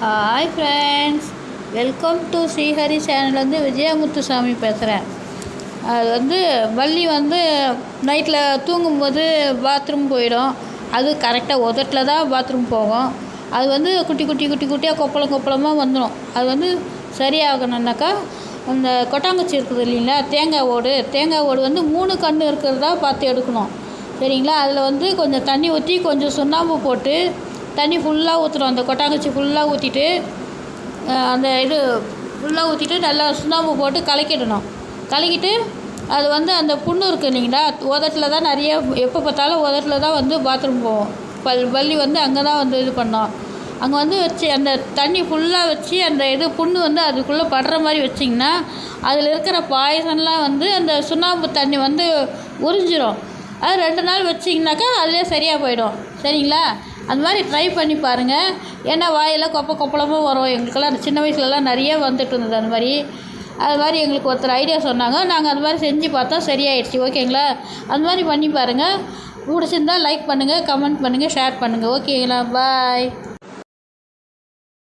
Hi friends, welcome to Srihari சேனல்லேருந்து விஜயமுத்துசாமி பேசுகிறேன். அது வள்ளி நைட்டில் தூங்கும்போது பாத்ரூம் போயிடும். அது கரெக்டாக உதட்டில் தான் பாத்ரூம் போகும். அது குட்டி குட்டி குட்டி குட்டியாக கொப்பளமாக வந்துடும். அது சரியாகணுன்னாக்கா அந்த கொட்டாங்குச்சி இருக்குது இல்லைங்களா, தேங்காய் ஓடு 3 கன்று இருக்கிறதா பார்த்து எடுக்கணும். சரிங்களா? அதில் கொஞ்சம் தண்ணி ஊற்றி கொஞ்சம் சுண்ணாம்பு போட்டு தண்ணி ஃபுல்லாக ஊற்றணும். அந்த கொட்டாங்குச்சி ஃபுல்லாக ஊற்றிட்டு ஃபுல்லாக ஊற்றிட்டு நல்லா சுண்ணாம்பு போட்டு கலக்கிட்டு அது அந்த புண்ணு இருக்குது இல்லைங்களா, உதட்டில் தான் நிறைய எப்போ பார்த்தாலும் உதட்டில் தான் பாத்ரூம் போவோம். வலி அங்கே தான் இது பண்ணோம். அங்கே வச்சு அந்த தண்ணி ஃபுல்லாக வச்சு அந்த புண்ணு அதுக்குள்ளே படுற மாதிரி வச்சிங்கன்னா அதில் இருக்கிற பாய்சன்லாம் அந்த சுண்ணாம்பு தண்ணி உறிஞ்சிரும். அது 2 நாள் வச்சிங்கனாக்கா அதிலே சரியாக போயிடும். சரிங்களா? அந்த மாதிரி ட்ரை பண்ணி பாருங்கள். ஏன்னா வாயெல்லாம் கொப்பளமாக வரும். எங்களுக்கெல்லாம் சின்ன வயசுலலாம் நிறைய வந்துட்டு இருந்தது. அது மாதிரி எங்களுக்கு ஒருத்தர் ஐடியா சொன்னாங்க. நாங்கள் அது மாதிரி செஞ்சு பார்த்தோம், சரியாயிடுச்சு. ஓகேங்களா? அந்த மாதிரி பண்ணி பாருங்கள். பிடிச்சிருந்தால் லைக் பண்ணுங்கள், கமெண்ட் பண்ணுங்கள், ஷேர் பண்ணுங்கள். ஓகேங்களா? பாய்.